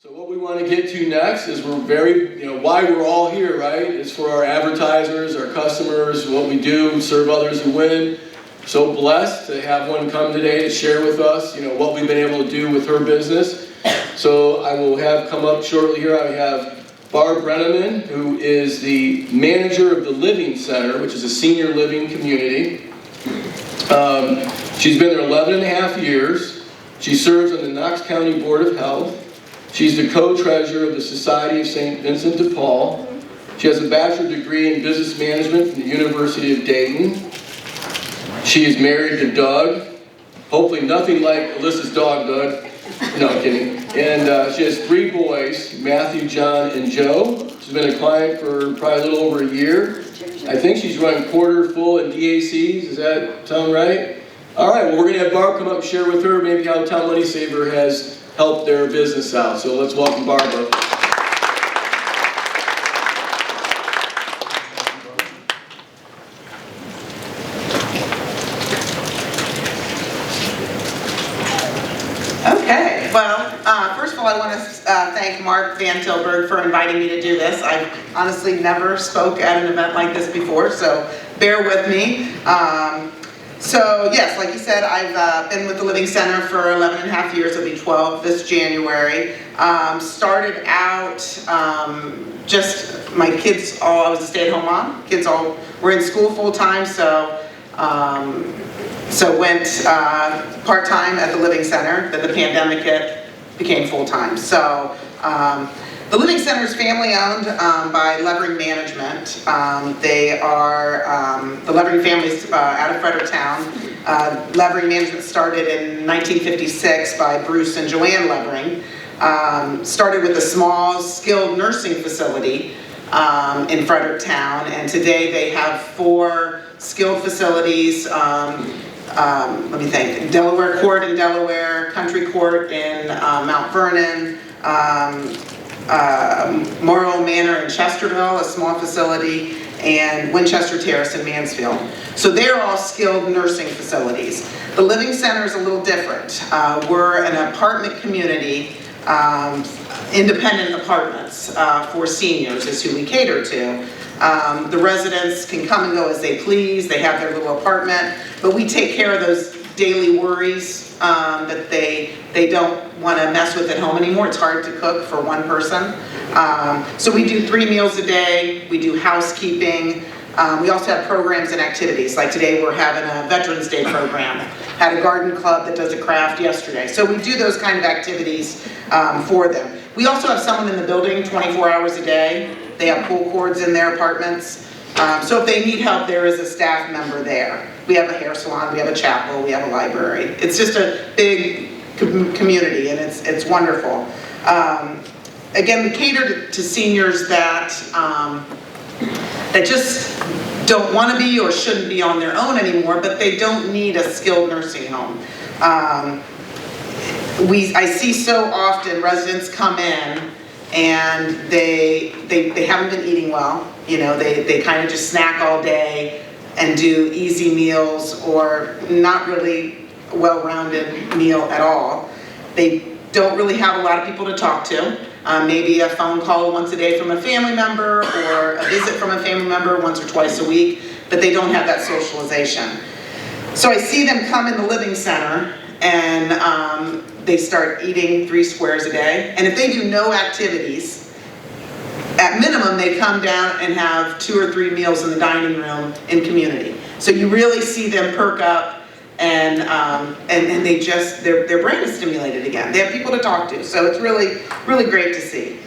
So what we want to get to next is we're very, why we're all here, right? It's for our advertisers, our customers, what we do, serve others and win. So blessed to have one come today to share with us, what we've been able to do with her business. So I will have come up shortly here, I have Barb Brenneman, who is the manager of the Living Center, which is a senior living community. She's been there 11 and a half years. She serves on the Knox County Board of Health. She's the co-treasurer of the Society of St. Vincent de Paul. She has a bachelor's degree in business management from the University of Dayton. She is married to Doug. Hopefully nothing like Alyssa's dog, Doug. No, I'm kidding. And she has 3 boys, Matthew, John, and Joe. She's been a client for probably a little over a year. I think she's run quarter full in DACs. Does that sound right? All right, well, we're going to have Barb come up and share with her maybe how Town Money Saver has helped their business out. So let's welcome Barbara. Okay, well, first of all, I want to thank Mark Van Tilburg for inviting me to do this. I've honestly never spoke at an event like this before, so bear with me. So yes, like you said, I've been with the Living Center for 11 and a half years. It'll be 12 this January. Started out just my kids all, I was a stay-at-home mom. Kids all were in school full-time, so went part-time at the Living Center. Then the pandemic hit, became full-time. So the Living Center is family-owned by Levering Management. They are the Levering families out of Fredericktown. Levering Management started in 1956 by Bruce and Joanne Levering. Started with a small skilled nursing facility in Fredericktown, and today they have 4 skilled facilities. Let me think. Delaware Court in Delaware, Country Court in Mount Vernon, Morrow Manor in Chesterville, a small facility, and Winchester Terrace in Mansfield. So they're all skilled nursing facilities. The Living Center is a little different. We're an apartment community, independent apartments for seniors is who we cater to. The residents can come and go as they please. They have their little apartment, but we take care of those daily worries that they don't want to mess with at home anymore. It's hard to cook for one person. So we do 3 meals a day. We do housekeeping. We also have programs and activities. Like today we're having a Veterans Day program. Had a garden club that does a craft yesterday. So we do those kind of activities for them. We also have someone in the building 24 hours a day. They have pull cords in their apartments. So if they need help, there is a staff member there. We have a hair salon, we have a chapel, we have a library. It's just a big community, and it's wonderful. Again, we cater to seniors that just don't want to be or shouldn't be on their own anymore, but they don't need a skilled nursing home. I see so often residents come in and they haven't been eating well. They kind of just snack all day and do easy meals or not really well-rounded meal at all. They don't really have a lot of people to talk to. Maybe a phone call once a day from a family member or a visit from a family member once or twice a week, but they don't have that socialization. So I see them come in the Living Center and they start eating 3 squares a day. And if they do no activities, at minimum, they come down and have 2 or 3 meals in the dining room in community. So you really see them perk up, and they just their brain is stimulated again. They have people to talk to, so it's really really great to see.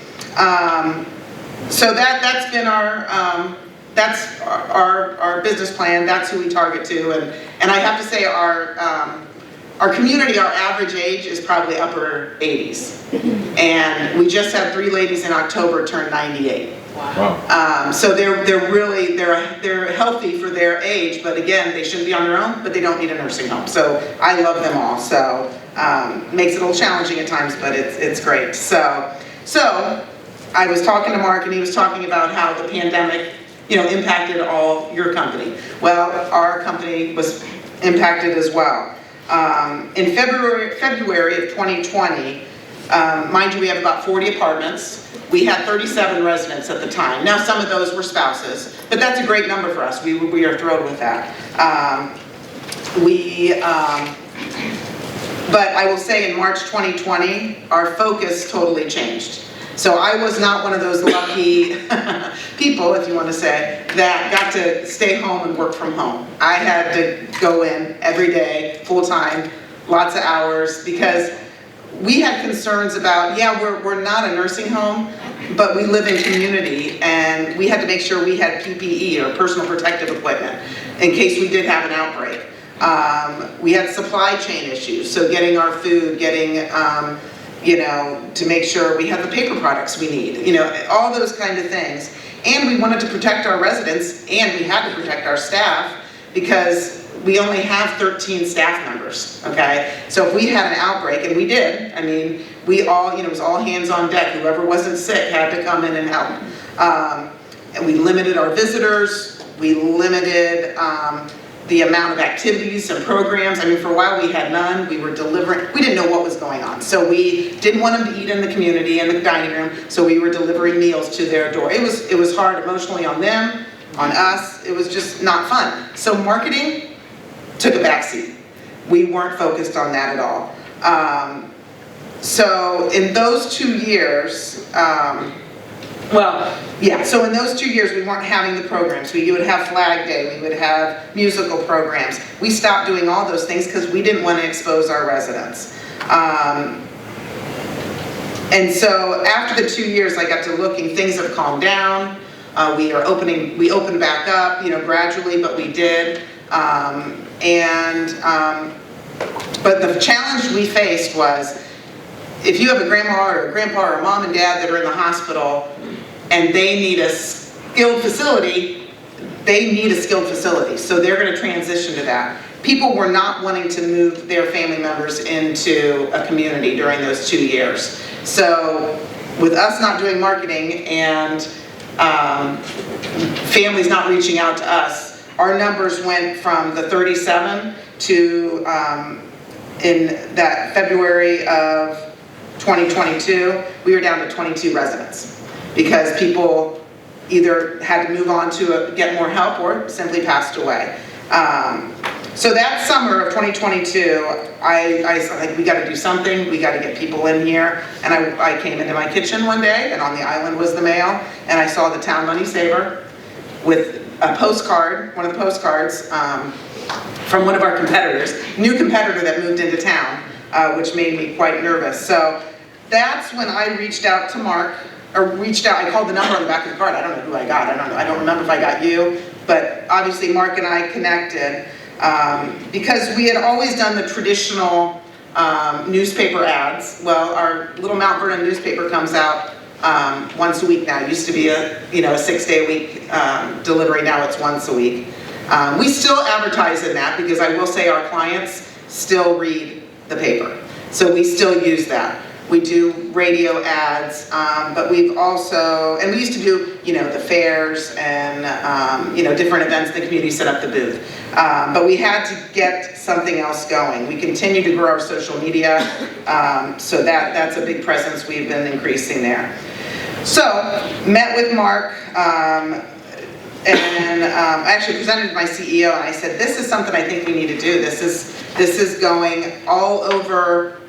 So that's been our business plan. That's who we target to, and I have to say our community, our average age is probably upper 80s. And we just had 3 ladies in October turn 98. Wow. So they're healthy for their age, but again, they shouldn't be on their own, but they don't need a nursing home. So I love them all. So makes it a little challenging at times, but it's great. So I was talking to Mark, and he was talking about how the pandemic, impacted all your company. Well, our company was impacted as well. In February of 2020, Mind you, we have about 40 apartments. We had 37 residents at the time. Now, some of those were spouses, but that's a great number for us. We are thrilled with that. But I will say in March 2020, our focus totally changed. So I was not one of those lucky people, if you want to say, that got to stay home and work from home. I had to go in every day, full-time, lots of hours, because we had concerns about, yeah, we're not a nursing home, but we live in community, and we had to make sure we had PPE, or personal protective equipment, in case we did have an outbreak. We had supply chain issues, so getting our food, getting, to make sure we have the paper products we need, all those kind of things. And we wanted to protect our residents, and we had to protect our staff, because we only have 13 staff members, okay? So if we had an outbreak, and we did, I mean, we all, it was all hands on deck. Whoever wasn't sick had to come in and help. And we limited our visitors, we limited the amount of activities and programs. I mean, for a while we had none. We were delivering, we didn't know what was going on. So we didn't want them to eat in the community, in the dining room, so we were delivering meals to their door. It was hard emotionally on them, on us. It was just not fun. So marketing took a backseat. We weren't focused on that at all. So in those 2 years, so in those 2 years we weren't having the programs. You would have Flag Day, we would have musical programs. We stopped doing all those things because we didn't want to expose our residents. And so after the 2 years, I got to looking, things have calmed down. We opened back up, gradually, but we did. But the challenge we faced was, if you have a grandma or a grandpa or a mom and dad that are in the hospital and they need a skilled facility, so they're going to transition to that. People were not wanting to move their family members into a community during those 2 years. So with us not doing marketing and families not reaching out to us, our numbers went from the 37 to, in that February of 2022, we were down to 22 residents because people either had to move on to get more help or simply passed away. So that summer of 2022, I said, like, we got to do something. We got to get people in here. And I came into my kitchen one day, and on the island was the mail, and I saw the Town Money Saver with a postcard, one of the postcards from one of our competitors, new competitor that moved into town, which made me quite nervous. So that's when I reached out to Mark, I called the number on the back of the card. I don't know who I got. I don't remember if I got you, but obviously Mark and I connected because we had always done the traditional newspaper ads. Well, our little Mount Vernon newspaper comes out once a week now. It used to be a 6-day-a-week delivery. Now it's once a week. We still advertise in that because I will say our clients still read the paper. So we still use that. We do radio ads, but we've also, and we used to do, the fairs and, different events in the community, set up the booth. But we had to get something else going. We continue to grow our social media, so that's a big presence we've been increasing there. So, met with Mark, and I actually presented to my CEO, and I said, this is something I think we need to do. This is going all over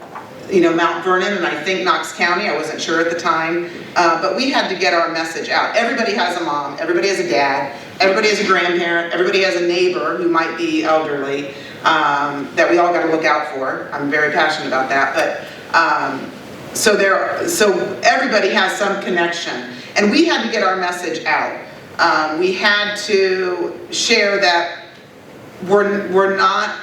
Mount Vernon, and I think Knox County. I wasn't sure at the time, but we had to get our message out. Everybody has a mom, everybody has a dad, everybody has a grandparent, everybody has a neighbor who might be elderly, that we all got to look out for. I'm very passionate about that, but so everybody has some connection, and we had to get our message out. We had to share that we're not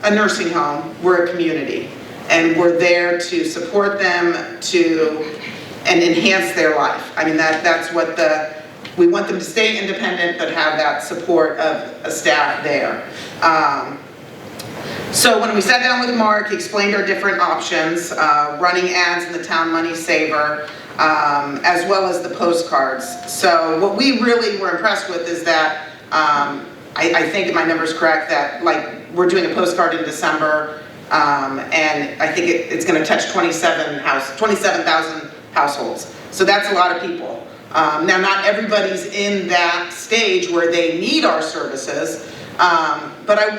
a nursing home, we're a community. And we're there to support them and enhance their life. I mean, that's what we want them to stay independent, but have that support of a staff there. So when we sat down with Mark, he explained our different options, running ads in the Town Money Saver, as well as the postcards. So what we really were impressed with is that, I think my number's correct, that we're doing a postcard in December, And I think it's going to touch 27,000 households. So that's a lot of people. Now, not everybody's in that stage where they need our services, but I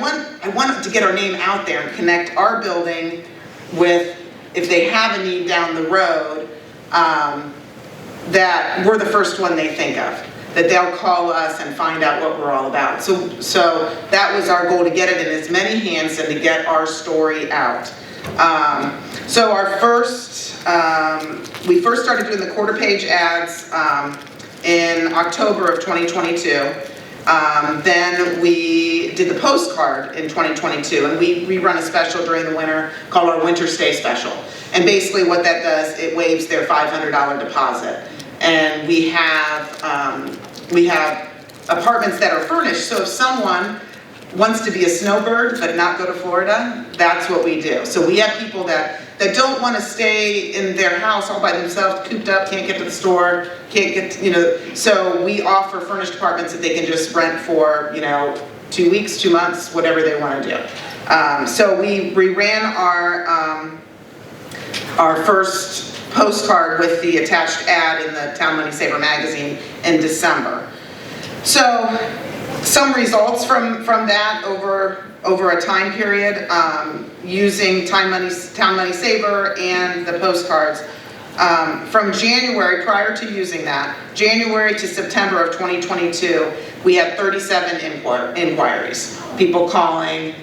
want to get our name out there and connect our building with, if they have a need down the road, that we're the first one they think of, that they'll call us and find out what we're all about. So that was our goal, to get it in as many hands and to get our story out. So our we first started doing the quarter page ads in October of 2022. Then we did the postcard in 2022, and we run a special during the winter called our Winter Stay Special. And basically what that does, it waives their $500 deposit. And we have apartments that are furnished, so if someone wants to be a snowbird but not go to Florida, that's what we do. So we have people that don't want to stay in their house all by themselves, cooped up, can't get to the store, can't get, so we offer furnished apartments that they can just rent for, 2 weeks, 2 months, whatever they want to do. So we ran our first postcard with the attached ad in the Town Money Saver magazine in December. So some results from that over a time period, using Town Money Saver and the postcards. From January, prior to using that, January to September of 2022, we had 37 inquiries. People calling,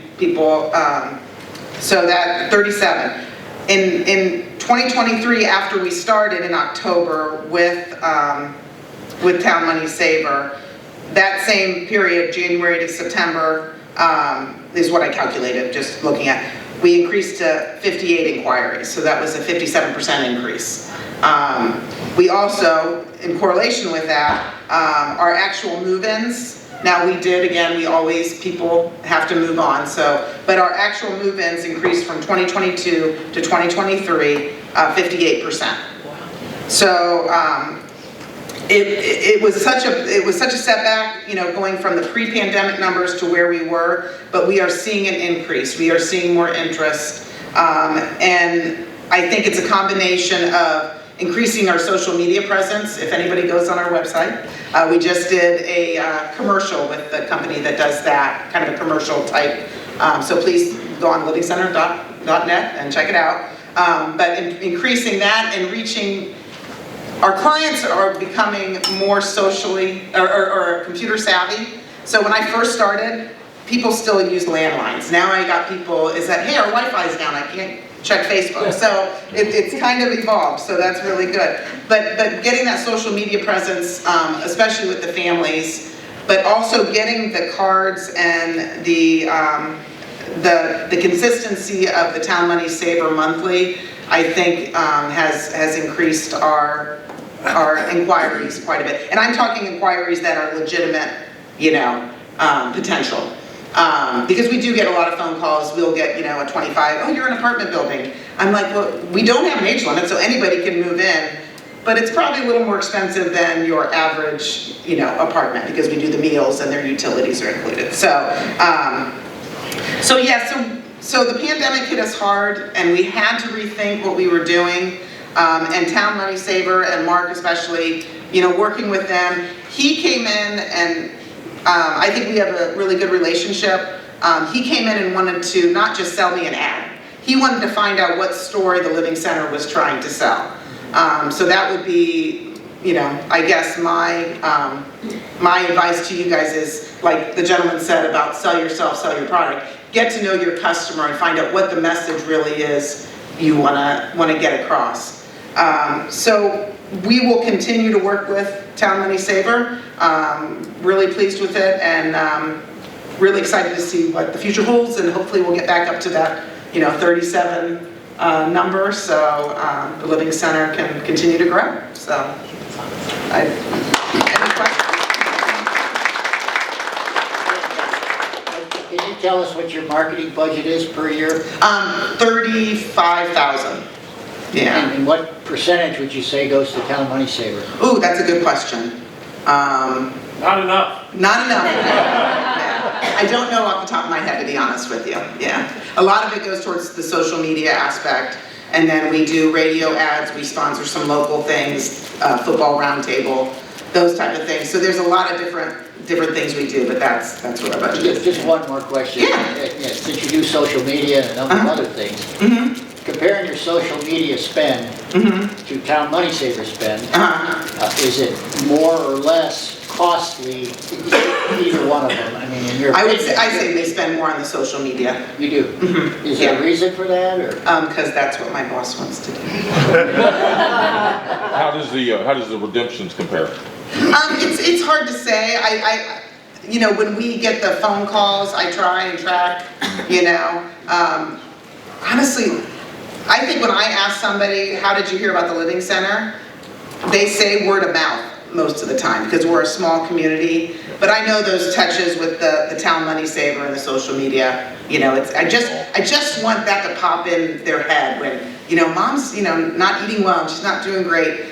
so that 37. In 2023, after we started in October with Town Money Saver, that same period, January to September, is what I calculated, just looking at. We increased to 58 inquiries, so that was a 57% increase. We also, in correlation with that, our actual move-ins, now we did, again, people have to move on, but our actual move-ins increased from 2022 to 2023, 58%. So it was such a setback, going from the pre-pandemic numbers to where we were, but we are seeing an increase. We are seeing more interest, and I think it's a combination of increasing our social media presence. If anybody goes on our website, we just did a commercial with the company that does that, kind of a commercial type. So please go on livingcenter.net and check it out. But increasing that and reaching, our clients are becoming more socially or computer savvy. So when I first started, people still use landlines. Now I got people, hey, our Wi-Fi's down, I can't check Facebook. So it's kind of evolved, so that's really good. But getting that social media presence, especially with the families, but also getting the cards and the consistency of the Town Money Saver monthly, I think has increased our inquiries quite a bit. And I'm talking inquiries that are legitimate, potential. Because we do get a lot of phone calls. We'll get, a 25, oh, you're an apartment building. I'm like, well, we don't have an age limit, so anybody can move in, but it's probably a little more expensive than your average, apartment, because we do the meals and their utilities are included. So the pandemic hit us hard, and we had to rethink what we were doing. And Town Money Saver, and Mark especially, working with them, he came in and I think we have a really good relationship. He came in and wanted to not just sell me an ad. He wanted to find out what story the Living Center was trying to sell. So that would be, I guess my advice to you guys is, like the gentleman said about sell yourself, sell your product. Get to know your customer and find out what the message really is you want to get across. So we will continue to work with Town Money Saver. Really pleased with it, and really excited to see what the future holds, and hopefully we'll get back up to that 37 number, so the Living Center can continue to grow. So, any questions? Can you tell us what your marketing budget is per year? $35,000. Yeah. And what percentage would you say goes to Town Money Saver? Ooh, that's a good question. Not enough. Not enough. Yeah. I don't know off the top of my head, to be honest with you, yeah. A lot of it goes towards the social media aspect, and then we do radio ads, we sponsor some local things, football roundtable, those type of things. So there's a lot of different things we do, but that's what our budget is. Just one more question. Yeah. Since you do social media and a number of other things, comparing your social media spend to town money saver spend, is it more or less costly, either one of them? I mean, in your I opinion. say they spend more on the social media. You do? Is there a reason for that, or? Because that's what my boss wants to do. How does the redemptions compare? It's hard to say. You know, when we get the phone calls, I try and track, you know. Honestly, I think when I ask somebody, how did you hear about the Living Center? They say word of mouth most of the time, because we're a small community. But I know those touches with the town money saver and the social media, you know, I just want that to pop in their head when, you know, mom's, you know, not eating well and she's not doing great.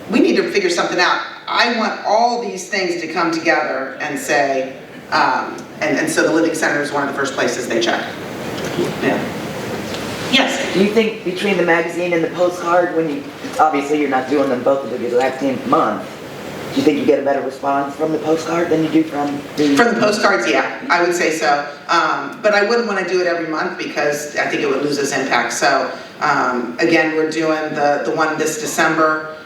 We need to figure something out. I want all these things to come together and say, and so the Living Center is one of the first places they check. Yeah. Yes? Do you think between the magazine and the postcard, obviously you're not doing them both of the exact same month, do you think you get a better response from the postcard than you do from the... From the postcards, yeah, I would say so. But I wouldn't want to do it every month because I think it would lose its impact. So again, we're doing the one this December,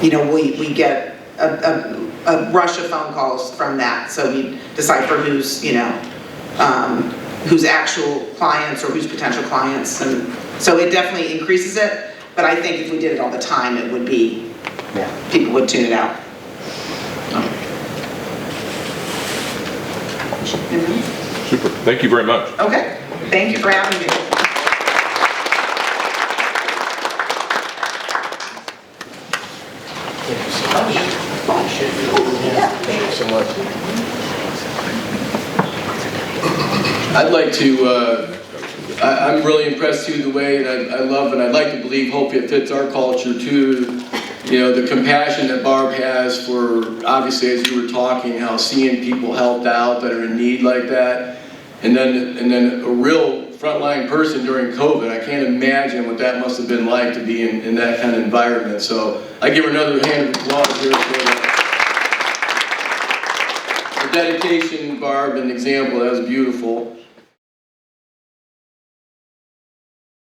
you know, we get a rush of phone calls from that. So we decipher who's, you know, who's actual clients or who's potential clients. And so it definitely increases it. But I think if we did it all the time, it would be, people would tune it out. Super. Thank you very much. Okay, thank you for having me. So much. I'd like to, I'm really impressed too the way that I love, and I'd like to believe, hope it fits our culture too, you know, the compassion that Barb has for, obviously as you were talking, how seeing people helped out that are in need like that, and then a real frontline person during COVID. I can't imagine what that must have been like to be in that kind of environment. So I give her another hand of applause here for the dedication, Barb, and example. That was beautiful.